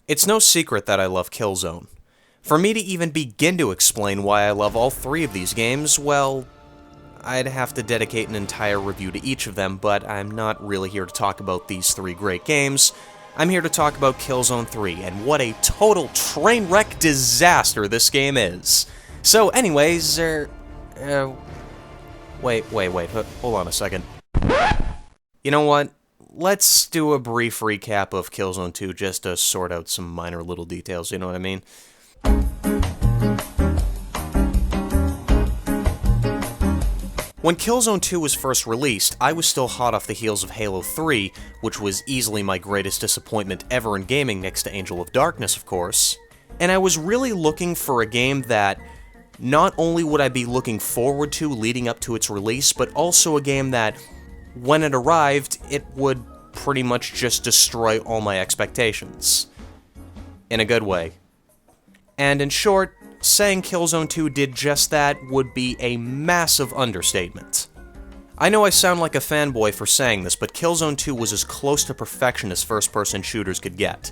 It's no secret that I love Killzone. For me to even begin to explain why I love all three of these games, well, I'd have to dedicate an entire review to each of them, but I'm not really here to talk about these three great games. I'm here to talk about Killzone 3, and what a total train wreck disaster this game is. So anyways, wait, hold on a second. You know what? Let's do a brief recap of Killzone 2 just to sort out some minor little details, you know what I mean? When Killzone 2 was first released, I was still hot off the heels of Halo 3, which was easily my greatest disappointment ever in gaming next to Angel of Darkness, of course. And I was really looking for a game that not only would I be looking forward to leading up to its release, but also a game that, when it arrived, it would pretty much just destroy all my expectations. In a good way. And in short, saying Killzone 2 did just that would be a massive understatement. I know I sound like a fanboy for saying this, but Killzone 2 was as close to perfection as first-person shooters could get.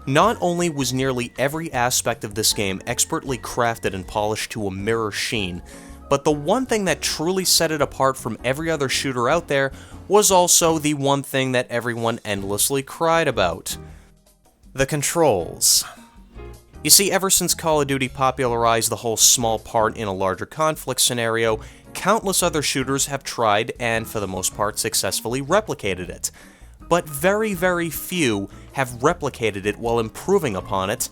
Not only was nearly every aspect of this game expertly crafted and polished to a mirror sheen, but the one thing that truly set it apart from every other shooter out there was also the one thing that everyone endlessly cried about. The controls. You see, ever since Call of Duty popularized the whole small part in a larger conflict scenario, countless other shooters have tried and, for the most part, successfully replicated it. But very, very few have replicated it while improving upon it,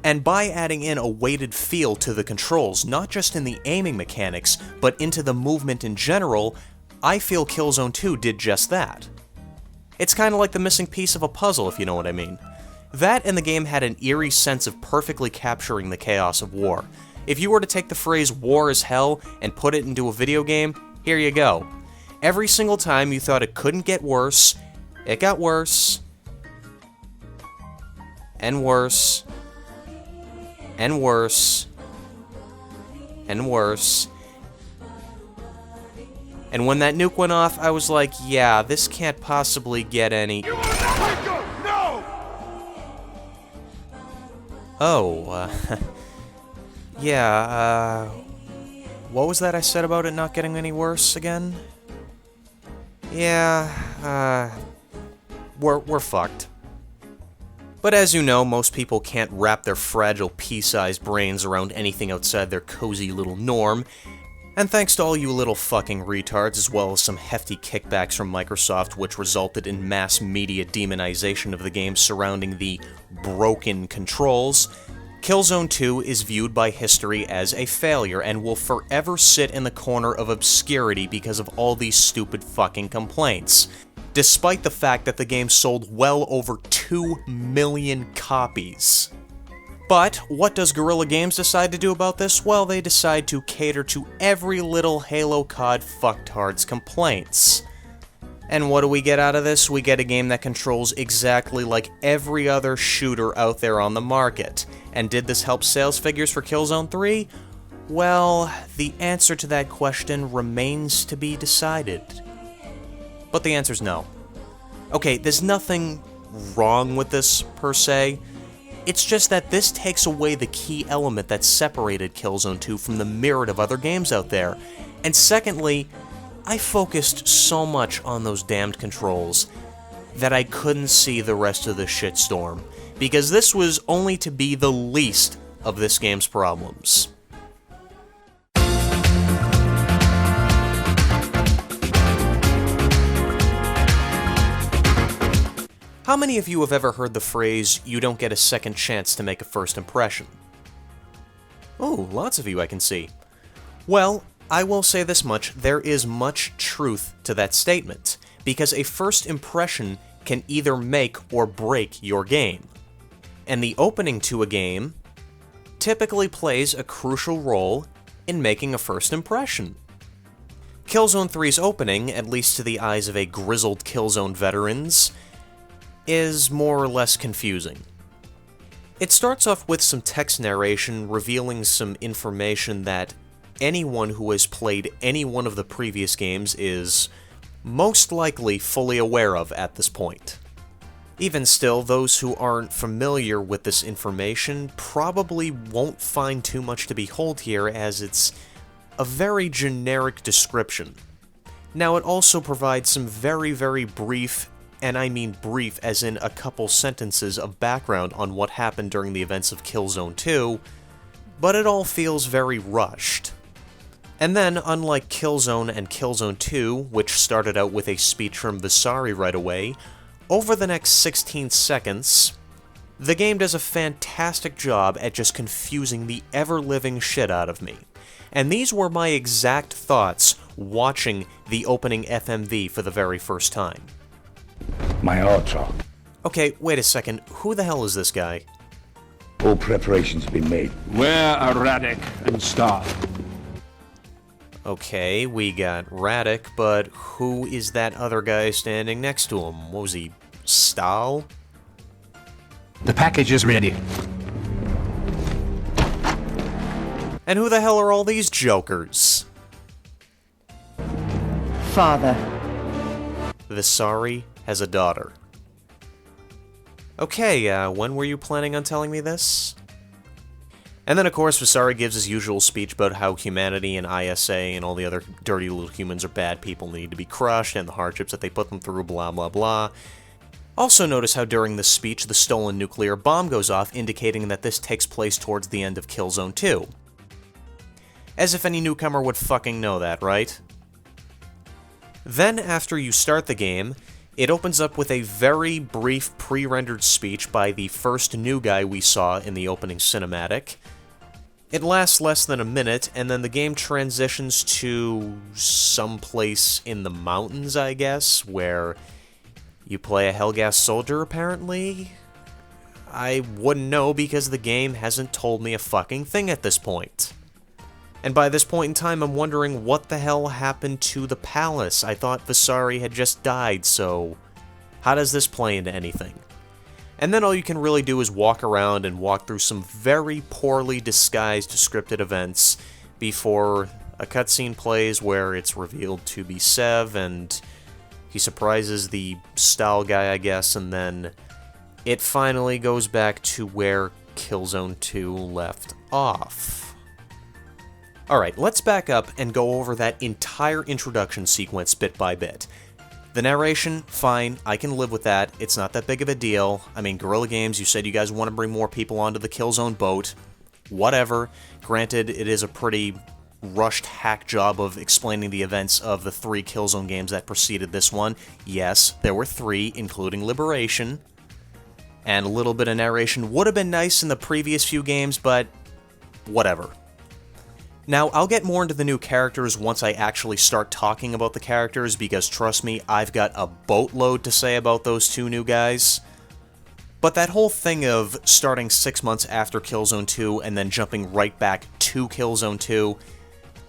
and by adding in a weighted feel to the controls, not just in the aiming mechanics, but into the movement in general, I feel Killzone 2 did just that. It's kinda like the missing piece of a puzzle, if you know what I mean. That and the game had an eerie sense of perfectly capturing the chaos of war. If you were to take the phrase war is hell and put it into a video game, here you go. Every single time you thought it couldn't get worse, it got worse, and worse, and worse, and worse. And when that nuke went off, I was like, yeah, this can't possibly get any... You will not go! No! Oh, yeah, what was that I said about it not getting any worse again? Yeah, we're fucked. But as you know, most people can't wrap their fragile pea-sized brains around anything outside their cozy little norm, and thanks to all you little fucking retards, as well as some hefty kickbacks from Microsoft which resulted in mass media demonization of the game surrounding the broken controls, Killzone 2 is viewed by history as a failure and will forever sit in the corner of obscurity because of all these stupid fucking complaints, despite the fact that the game sold well over 2 million copies. But what does Guerrilla Games decide to do about this? Well, they decide to cater to every little Halo COD fucktard's complaints. And what do we get out of this? We get a game that controls exactly like every other shooter out there on the market. And did this help sales figures for Killzone 3? Well, the answer to that question remains to be decided. But the answer's no. Okay, there's nothing wrong with this, per se. It's just that this takes away the key element that separated Killzone 2 from the myriad of other games out there. And secondly, I focused so much on those damned controls that I couldn't see the rest of the shitstorm, because this was only to be the least of this game's problems. How many of you have ever heard the phrase, you don't get a second chance to make a first impression? Oh, lots of you I can see. Well, I will say this much, there is much truth to that statement, because a first impression can either make or break your game. And the opening to a game typically plays a crucial role in making a first impression. Killzone 3's opening, at least to the eyes of a grizzled Killzone veterans, is more or less confusing. It starts off with some text narration revealing some information that anyone who has played any one of the previous games is most likely fully aware of at this point. Even still, those who aren't familiar with this information probably won't find too much to behold here, as it's a very generic description. Now, it also provides some very, very brief, and I mean brief as in a couple sentences of background on what happened during the events of Killzone 2, but it all feels very rushed. And then, unlike Killzone and Killzone 2, which started out with a speech from Vasari right away, over the next 16 seconds, the game does a fantastic job at just confusing the ever-living shit out of me. And these were my exact thoughts watching the opening FMV for the very first time. My auto. Okay, wait a second, who the hell is this guy? All preparations have been made. Where are Radek and Star? Okay, we got Radek, but who is that other guy standing next to him? What was he, Stahl? The package is ready. And who the hell are all these jokers? Father. Vasari has a daughter. Okay, when were you planning on telling me this? And then, of course, Vasari gives his usual speech about how humanity and ISA and all the other dirty little humans are bad people and need to be crushed, and the hardships that they put them through, blah blah blah. Also notice how during this speech the stolen nuclear bomb goes off, indicating that this takes place towards the end of Killzone 2. As if any newcomer would fucking know that, right? Then, after you start the game, it opens up with a very brief pre-rendered speech by the first new guy we saw in the opening cinematic. It lasts less than a minute, and then the game transitions to someplace in the mountains, I guess, where you play a Helghast soldier, apparently? I wouldn't know because the game hasn't told me a fucking thing at this point. And by this point in time, I'm wondering what the hell happened to the palace. I thought Vasari had just died, so how does this play into anything? And then all you can really do is walk around and walk through some very poorly disguised scripted events before a cutscene plays where it's revealed to be Sev, and he surprises the Stahl guy, I guess, and then it finally goes back to where Killzone 2 left off. Alright, let's back up and go over that entire introduction sequence bit by bit. The narration, fine, I can live with that, it's not that big of a deal. I mean, Guerrilla Games, you said you guys want to bring more people onto the Killzone boat. Whatever. Granted, it is a pretty rushed hack job of explaining the events of the 3 Killzone games that preceded this one. Yes, there were 3, including Liberation. And a little bit of narration would have been nice in the previous few games, but whatever. Now, I'll get more into the new characters once I actually start talking about the characters, because trust me, I've got a boatload to say about those 2 new guys. But that whole thing of starting 6 months after Killzone 2 and then jumping right back to Killzone 2,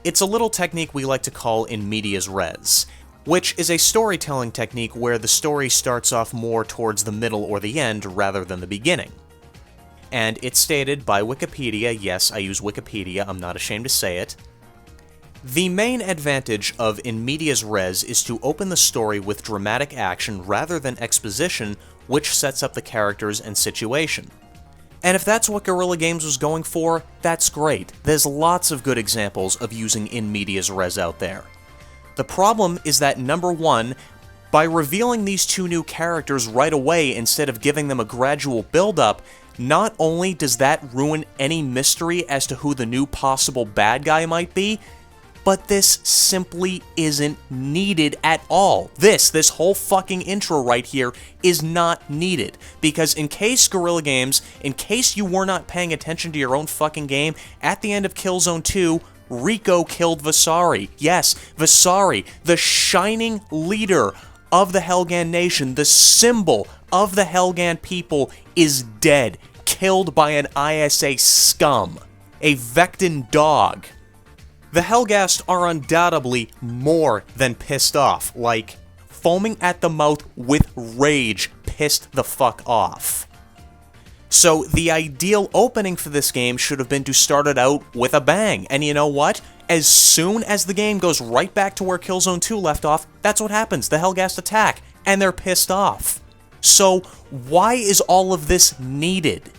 it's a little technique we like to call in medias res, which is a storytelling technique where the story starts off more towards the middle or the end rather than the beginning. And it's stated by Wikipedia, yes, I use Wikipedia, I'm not ashamed to say it. The main advantage of in medias res is to open the story with dramatic action rather than exposition, which sets up the characters and situation. And if that's what Guerrilla Games was going for, that's great. There's lots of good examples of using in medias res out there. The problem is that, number one, by revealing these 2 new characters right away instead of giving them a gradual build-up, not only does that ruin any mystery as to who the new possible bad guy might be, but this simply isn't needed at all. This whole fucking intro right here is not needed. Because in case Guerrilla Games, in case you were not paying attention to your own fucking game, at the end of Killzone 2, Rico killed Vasari. Yes, Vasari, the shining leader of the Helghan Nation, the symbol of the Helghan people, is dead, killed by an ISA scum, a Vectin dog. The Helghast are undoubtedly more than pissed off, like foaming at the mouth with rage, pissed the fuck off. So the ideal opening for this game should have been to start it out with a bang, and you know what? As soon as the game goes right back to where Killzone 2 left off, that's what happens, the Helghast attack, and they're pissed off. So why is all of this needed?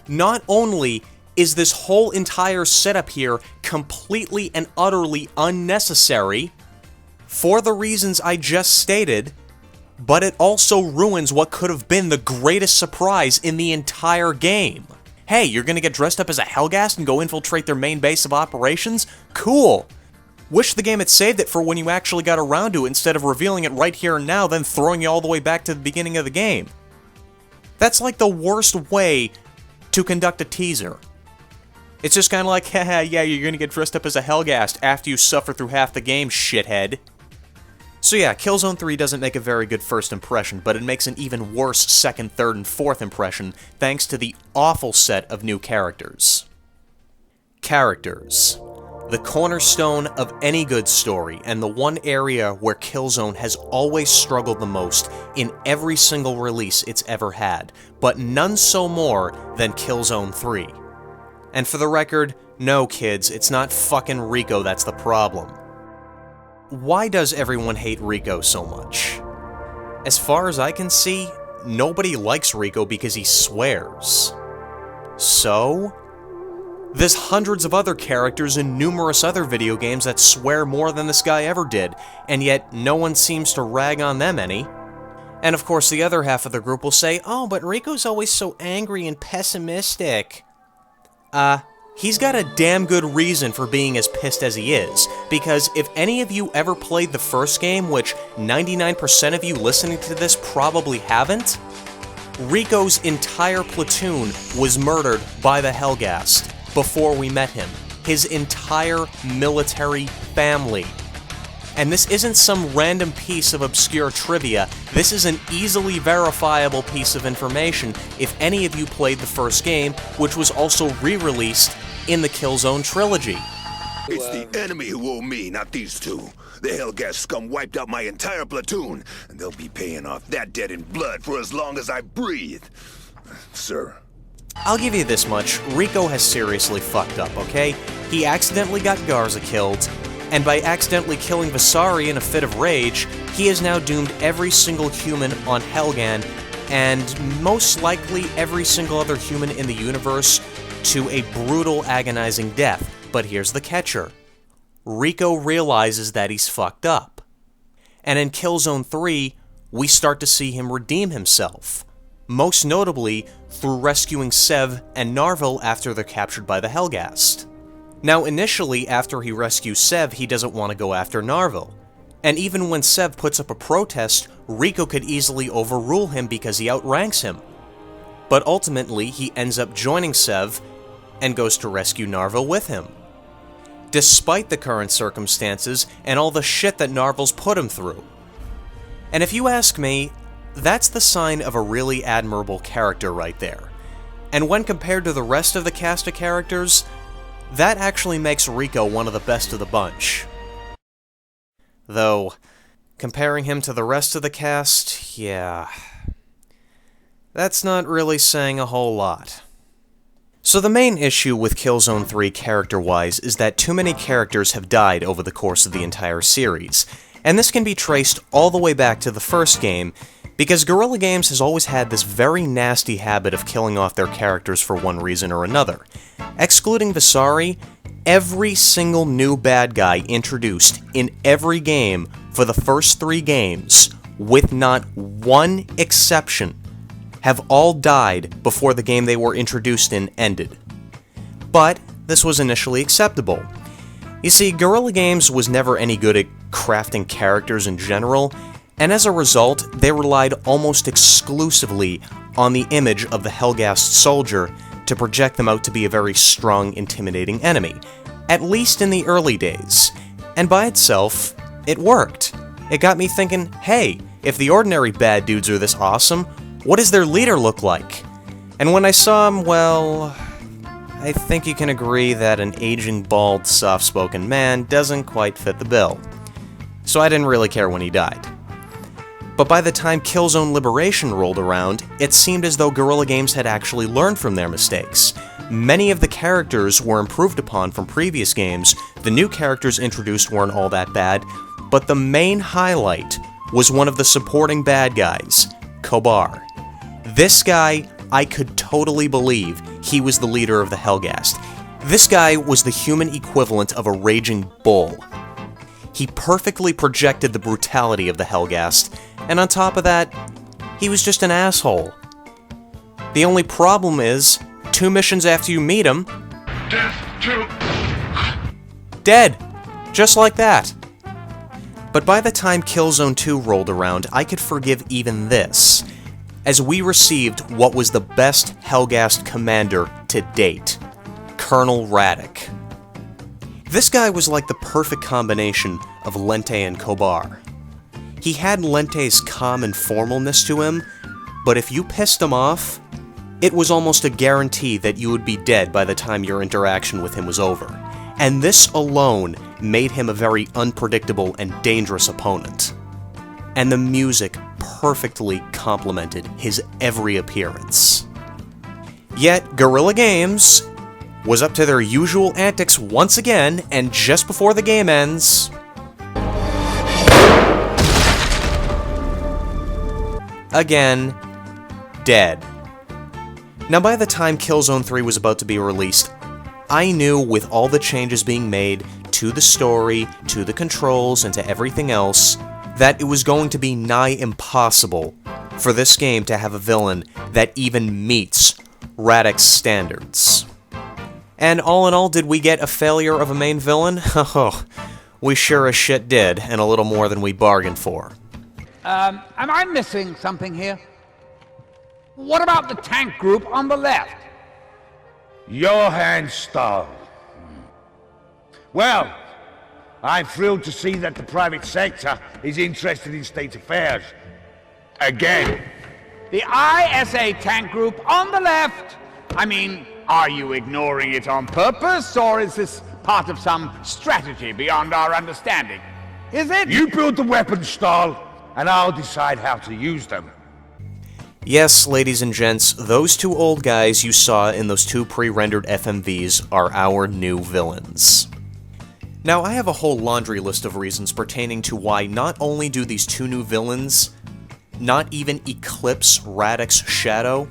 Not only is this whole entire setup here completely and utterly unnecessary, for the reasons I just stated, but it also ruins what could have been the greatest surprise in the entire game. Hey, you're gonna get dressed up as a Helghast and go infiltrate their main base of operations? Cool! Wish the game had saved it for when you actually got around to it instead of revealing it right here and now, then throwing you all the way back to the beginning of the game. That's like the worst way to conduct a teaser. It's just kinda like, haha, yeah, you're gonna get dressed up as a Helghast after you suffer through half the game, shithead. So yeah, Killzone 3 doesn't make a very good first impression, but it makes an even worse second, third, and fourth impression thanks to the awful set of new characters. Characters. The cornerstone of any good story, and the one area where Killzone has always struggled the most in every single release it's ever had, but none so more than Killzone 3. And for the record, no kids, it's not fucking Rico that's the problem. Why does everyone hate Rico so much? As far as I can see, nobody likes Rico because he swears. So? There's hundreds of other characters in numerous other video games that swear more than this guy ever did, and yet no one seems to rag on them any. And of course the other half of the group will say, oh, but Rico's always so angry and pessimistic. He's got a damn good reason for being as pissed as he is, because if any of you ever played the first game, which 99% of you listening to this probably haven't, Rico's entire platoon was murdered by the Helghast before we met him. His entire military family. And this isn't some random piece of obscure trivia, this is an easily verifiable piece of information if any of you played the first game, which was also re-released in the Killzone trilogy. It's the enemy who owe me, not these two. The Helghast scum wiped out my entire platoon, and they'll be paying off that debt in blood for as long as I breathe. Sir. I'll give you this much, Rico has seriously fucked up, okay? He accidentally got Garza killed, and by accidentally killing Visari in a fit of rage, he has now doomed every single human on Helghan, and most likely every single other human in the universe, to a brutal, agonizing death. But here's the catcher. Rico realizes that he's fucked up. And in Killzone 3, we start to see him redeem himself. Most notably, through rescuing Sev and Narvel after they're captured by the Helghast. Now initially, after he rescues Sev, he doesn't want to go after Narvel. And even when Sev puts up a protest, Rico could easily overrule him because he outranks him. But ultimately, he ends up joining Sev and goes to rescue Narvel with him. Despite the current circumstances and all the shit that Narvel's put him through. And if you ask me, that's the sign of a really admirable character right there. And when compared to the rest of the cast of characters, that actually makes Rico one of the best of the bunch. Though, comparing him to the rest of the cast, yeah, that's not really saying a whole lot. So the main issue with Killzone 3 character-wise is that too many characters have died over the course of the entire series, and this can be traced all the way back to the first game, because Guerrilla Games has always had this very nasty habit of killing off their characters for one reason or another. Excluding Visari, every single new bad guy introduced in every game for the first 3 games, with not one exception, have all died before the game they were introduced in ended. But this was initially acceptable. You see, Guerrilla Games was never any good at crafting characters in general, and as a result, they relied almost exclusively on the image of the Helghast soldier to project them out to be a very strong, intimidating enemy, at least in the early days. And by itself, it worked. It got me thinking, hey, if the ordinary bad dudes are this awesome, what does their leader look like? And when I saw him, well, I think you can agree that an aging, bald, soft-spoken man doesn't quite fit the bill. So I didn't really care when he died. But by the time Killzone Liberation rolled around, it seemed as though Guerrilla Games had actually learned from their mistakes. Many of the characters were improved upon from previous games, the new characters introduced weren't all that bad, but the main highlight was one of the supporting bad guys, Kobar. This guy, I could totally believe he was the leader of the Helghast. This guy was the human equivalent of a raging bull. He perfectly projected the brutality of the Helghast, and on top of that, he was just an asshole. The only problem is, 2 missions after you meet him, dead. Just like that. But by the time Killzone 2 rolled around, I could forgive even this, as we received what was the best Helghast commander to date, Colonel Radek. This guy was like the perfect combination of Lente and Kobar. He had Lente's calm and formalness to him, but if you pissed him off, it was almost a guarantee that you would be dead by the time your interaction with him was over. And this alone made him a very unpredictable and dangerous opponent. And the music perfectly complemented his every appearance. Yet, Guerrilla Games was up to their usual antics once again, and just before the game ends, again, dead. Now, by the time Killzone 3 was about to be released, I knew with all the changes being made to the story, to the controls, and to everything else, that it was going to be nigh impossible for this game to have a villain that even meets Radek's standards. And all in all, did we get a failure of a main villain? Oh, we sure as shit did, and a little more than we bargained for. Am I missing something here? What about the tank group on the left? Johann Stahl. Well, I'm thrilled to see that the private sector is interested in state affairs. Again. The ISA tank group on the left? I mean, are you ignoring it on purpose, or is this part of some strategy beyond our understanding? Is it? You build the weapons, Stahl, and I'll decide how to use them. Yes, ladies and gents, those 2 old guys you saw in those 2 pre-rendered FMVs are our new villains. Now, I have a whole laundry list of reasons pertaining to why not only do these 2 new villains not even eclipse Radek's shadow,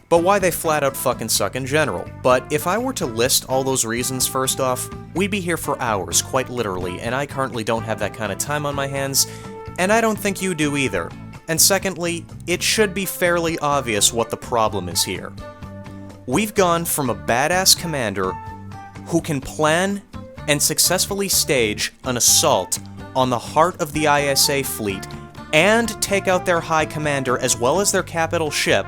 but why they flat out fucking suck in general. But if I were to list all those reasons first off, we'd be here for hours, quite literally, and I currently don't have that kind of time on my hands, and I don't think you do either. And secondly, it should be fairly obvious what the problem is here. We've gone from a badass commander who can plan and successfully stage an assault on the heart of the ISA fleet and take out their high commander as well as their capital ship,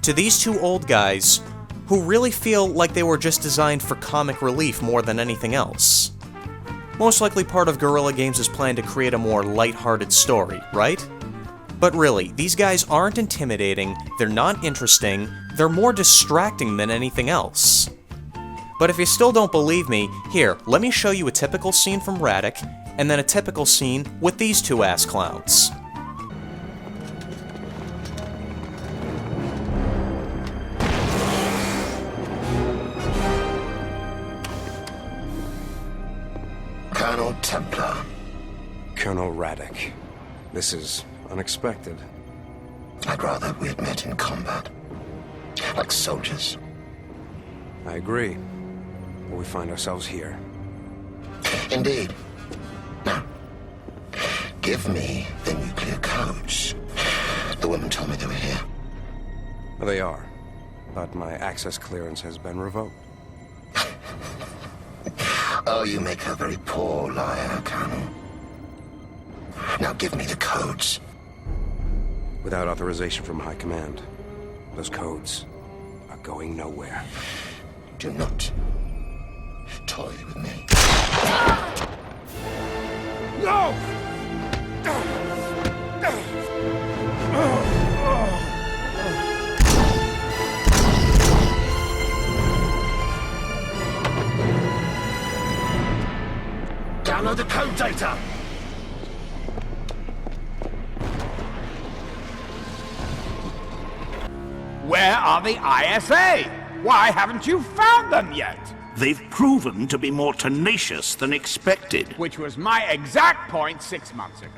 to these 2 old guys who really feel like they were just designed for comic relief more than anything else. Most likely part of Guerrilla Games' plan to create a more lighthearted story, right? But really, these guys aren't intimidating, they're not interesting, they're more distracting than anything else. But if you still don't believe me, here, let me show you a typical scene from Radek, and then a typical scene with these 2 ass clowns. Colonel Templar. Colonel Radek, this is unexpected. I'd rather we had met in combat. Like soldiers. I agree. But we find ourselves here. Indeed. Now, give me the nuclear codes. The women told me they were here. Well, they are. But my access clearance has been revoked. Oh, you make a very poor liar, Colonel. Now give me the codes. Without authorization from High Command, those codes are going nowhere. Do not toy with me. No! Download the code data! Where are the ISA? Why haven't you found them yet? They've proven to be more tenacious than expected. Which was my exact point 6 months ago.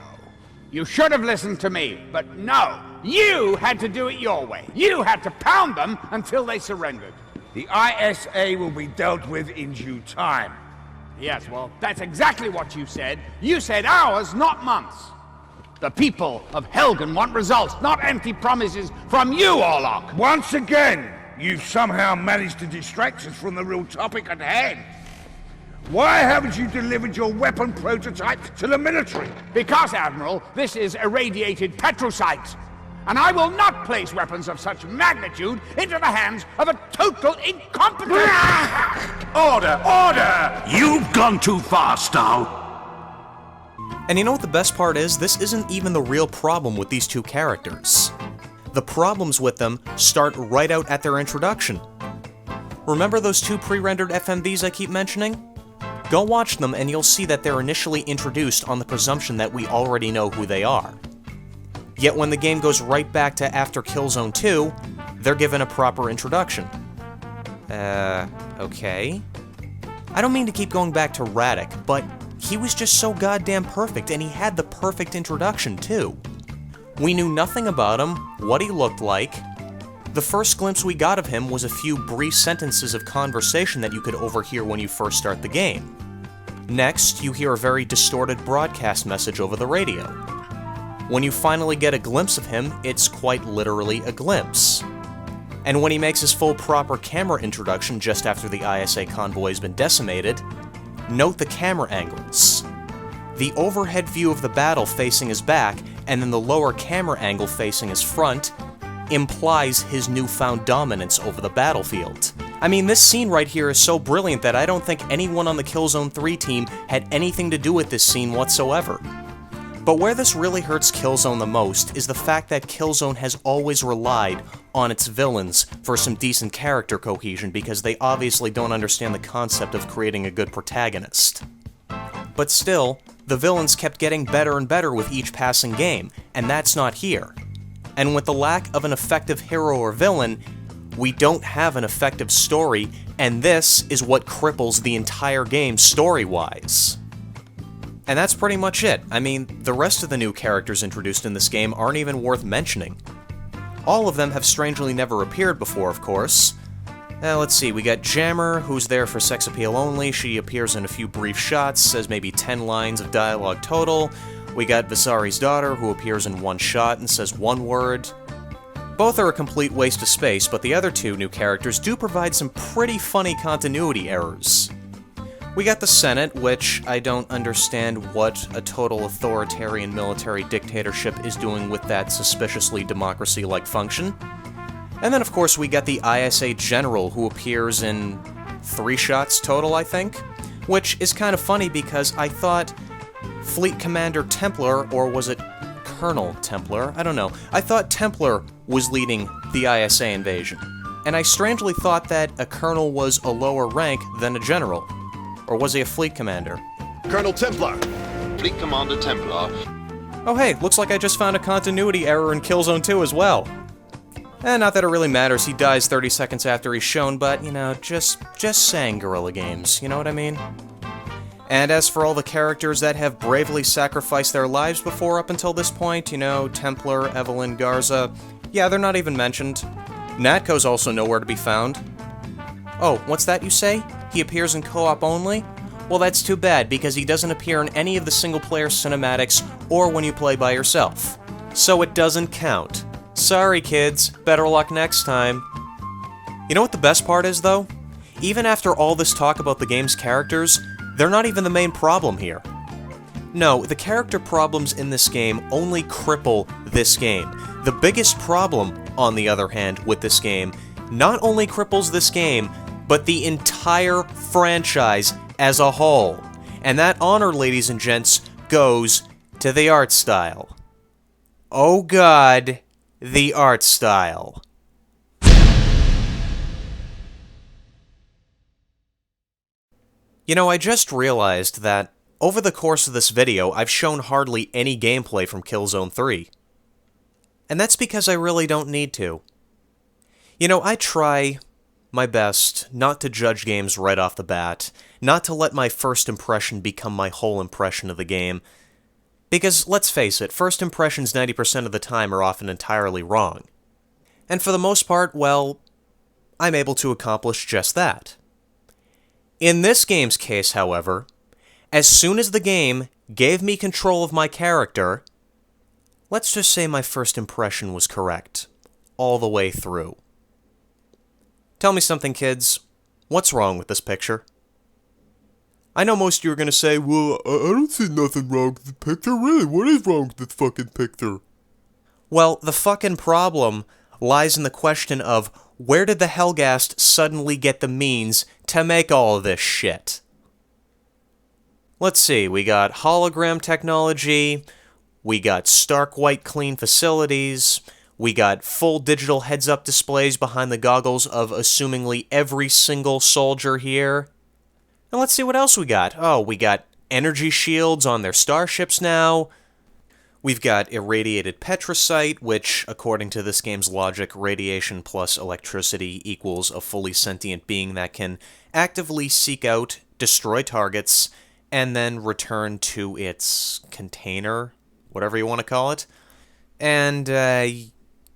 You should have listened to me, but no. You had to do it your way. You had to pound them until they surrendered. The ISA will be dealt with in due time. Yes, well, that's exactly what you said. You said hours, not months. The people of Helgen want results, not empty promises from you, Orlok. Once again, you've somehow managed to distract us from the real topic at hand. Why haven't you delivered your weapon prototype to the military? Because, Admiral, this is irradiated petrocite. And I will not place weapons of such magnitude into the hands of a total incompetent... Order! Order! You've gone too fast now. And you know what the best part is? This isn't even the real problem with these two characters. The problems with them start right out at their introduction. Remember those two pre-rendered FMVs I keep mentioning? Go watch them and you'll see that they're initially introduced on the presumption that we already know who they are. Yet when the game goes right back to after Killzone 2, they're given a proper introduction. Okay. I don't mean to keep going back to Radek, but he was just so goddamn perfect, and he had the perfect introduction, too. We knew nothing about him, what he looked like. The first glimpse we got of him was a few brief sentences of conversation that you could overhear when you first start the game. Next, you hear a very distorted broadcast message over the radio. When you finally get a glimpse of him, it's quite literally a glimpse. And when he makes his full proper camera introduction just after the ISA convoy has been decimated, note the camera angles. The overhead view of the battle facing his back, and then the lower camera angle facing his front, implies his newfound dominance over the battlefield. I mean, this scene right here is so brilliant that I don't think anyone on the Killzone 3 team had anything to do with this scene whatsoever. But where this really hurts Killzone the most is the fact that Killzone has always relied on its villains for some decent character cohesion because they obviously don't understand the concept of creating a good protagonist. But still, the villains kept getting better and better with each passing game, and that's not here. And with the lack of an effective hero or villain, we don't have an effective story, and this is what cripples the entire game story-wise. And that's pretty much it. I mean, the rest of the new characters introduced in this game aren't even worth mentioning. All of them have strangely never appeared before, of course. Let's see, we got Jammer, who's there for sex appeal only. She appears in a few brief shots, says maybe 10 lines of dialogue total. We got Visari's daughter, who appears in one shot and says one word. Both are a complete waste of space, but the other two new characters do provide some pretty funny continuity errors. We got the Senate, which I don't understand what a total authoritarian military dictatorship is doing with that suspiciously democracy-like function. And then, of course, we got the ISA General, who appears in 3 shots total, I think? Which is kind of funny because I thought Fleet Commander Templar, or was it Colonel Templar? I don't know. I thought Templar was leading the ISA invasion. And I strangely thought that a Colonel was a lower rank than a General. Or was he a Fleet Commander? Colonel Templar. Fleet Commander Templar. Oh hey, looks like I just found a continuity error in Killzone 2 as well. Not that it really matters, he dies 30 seconds after he's shown, but, you know, just saying, Guerrilla Games, you know what I mean? And as for all the characters that have bravely sacrificed their lives before up until this point, you know, Templar, Evelyn, Garza, yeah, they're not even mentioned. Natko's also nowhere to be found. Oh, what's that you say? He appears in co-op only? Well, that's too bad, because he doesn't appear in any of the single-player cinematics or when you play by yourself. So it doesn't count. Sorry, kids. Better luck next time. You know what the best part is, though? Even after all this talk about the game's characters, they're not even the main problem here. No, the character problems in this game only cripple this game. The biggest problem, on the other hand, with this game, not only cripples this game, but the entire franchise as a whole. And that honor, ladies and gents, goes to the art style. Oh god, the art style. You know, I just realized that over the course of this video, I've shown hardly any gameplay from Killzone 3. And that's because I really don't need to. You know, I try my best not to judge games right off the bat, not to let my first impression become my whole impression of the game. Because, let's face it, first impressions 90% of the time are often entirely wrong. And for the most part, well, I'm able to accomplish just that. In this game's case, however, as soon as the game gave me control of my character, let's just say my first impression was correct, all the way through. Tell me something, kids. What's wrong with this picture? I know most of you are going to say, well, I don't see nothing wrong with the picture. Really, what is wrong with this fucking picture? Well, the fucking problem lies in the question of where did the Helghast suddenly get the means to make all of this shit? Let's see, we got hologram technology, we got stark white clean facilities, we got full digital heads-up displays behind the goggles of assumingly every single soldier here. And let's see what else we got. Oh, we got energy shields on their starships now. We've got irradiated petrocite, which, according to this game's logic, radiation plus electricity equals a fully sentient being that can actively seek out, destroy targets, and then return to its container, whatever you want to call it. And,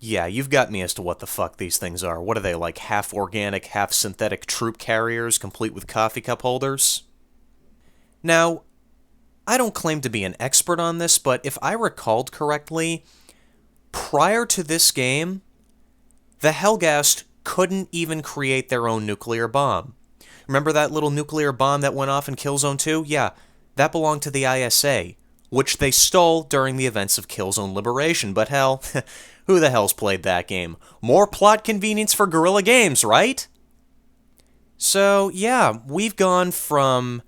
yeah, you've got me as to what the fuck these things are. What are they, like half-organic, half-synthetic troop carriers, complete with coffee cup holders? Now, I don't claim to be an expert on this, but if I recalled correctly, prior to this game, the Helghast couldn't even create their own nuclear bomb. Remember that little nuclear bomb that went off in Killzone 2? Yeah, that belonged to the ISA, which they stole during the events of Killzone Liberation, but hell, who the hell's played that game? More plot convenience for Guerrilla Games, right? So, yeah, we've gone from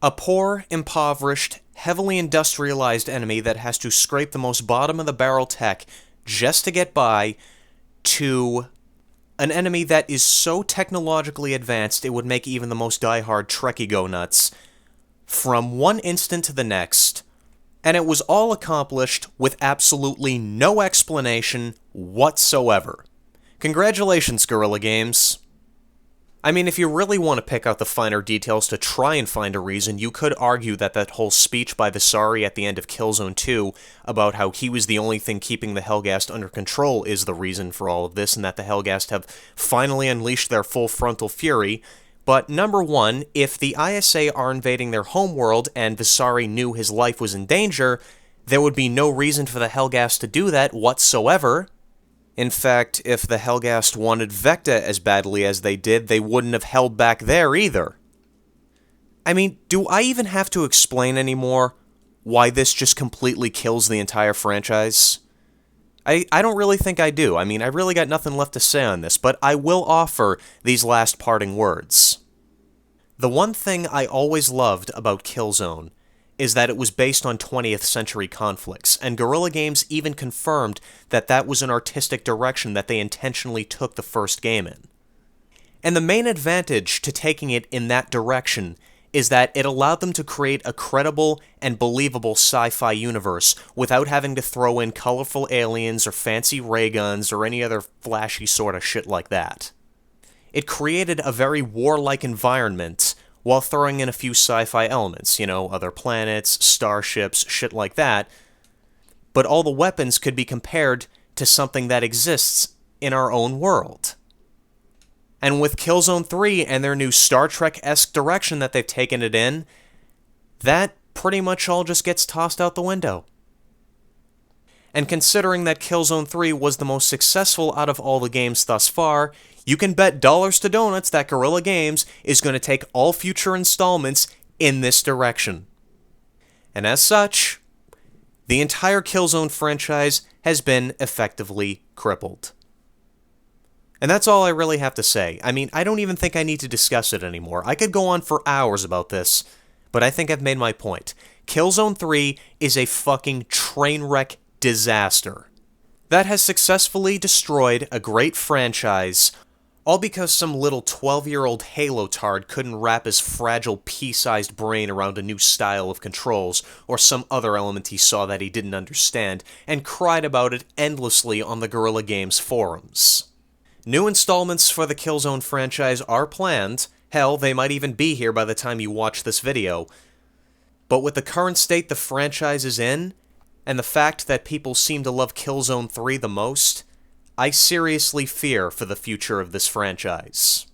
a poor, impoverished, heavily industrialized enemy that has to scrape the most bottom-of-the-barrel tech just to get by, to an enemy that is so technologically advanced it would make even the most diehard Trekkie go nuts, from one instant to the next, and it was all accomplished with absolutely no explanation whatsoever. Congratulations, Guerrilla Games. I mean, if you really want to pick out the finer details to try and find a reason, you could argue that that whole speech by Visari at the end of Killzone 2 about how he was the only thing keeping the Helghast under control is the reason for all of this, and that the Helghast have finally unleashed their full frontal fury. But number one, if the ISA are invading their homeworld and Visari knew his life was in danger, there would be no reason for the Helghast to do that whatsoever. In fact, if the Helghast wanted Vecta as badly as they did, they wouldn't have held back there either. I mean, do I even have to explain anymore why this just completely kills the entire franchise? I don't really think I do. I mean, I really got nothing left to say on this, but I will offer these last parting words. The one thing I always loved about Killzone is that it was based on 20th century conflicts, and Guerrilla Games even confirmed that that was an artistic direction that they intentionally took the first game in. And the main advantage to taking it in that direction is that it allowed them to create a credible and believable sci-fi universe without having to throw in colorful aliens or fancy ray guns or any other flashy sort of shit like that. It created a very warlike environment while throwing in a few sci-fi elements, you know, other planets, starships, shit like that, but all the weapons could be compared to something that exists in our own world. And with Killzone 3 and their new Star Trek-esque direction that they've taken it in, that pretty much all just gets tossed out the window. And considering that Killzone 3 was the most successful out of all the games thus far, you can bet dollars to donuts that Guerrilla Games is going to take all future installments in this direction. And as such, the entire Killzone franchise has been effectively crippled. And that's all I really have to say. I mean, I don't even think I need to discuss it anymore. I could go on for hours about this, but I think I've made my point. Killzone 3 is a fucking train wreck disaster that has successfully destroyed a great franchise, all because some little 12-year-old Halo tard couldn't wrap his fragile pea-sized brain around a new style of controls, or some other element he saw that he didn't understand, and cried about it endlessly on the Guerrilla Games forums. New installments for the Killzone franchise are planned. Hell, they might even be here by the time you watch this video. But with the current state the franchise is in, and the fact that people seem to love Killzone 3 the most, I seriously fear for the future of this franchise.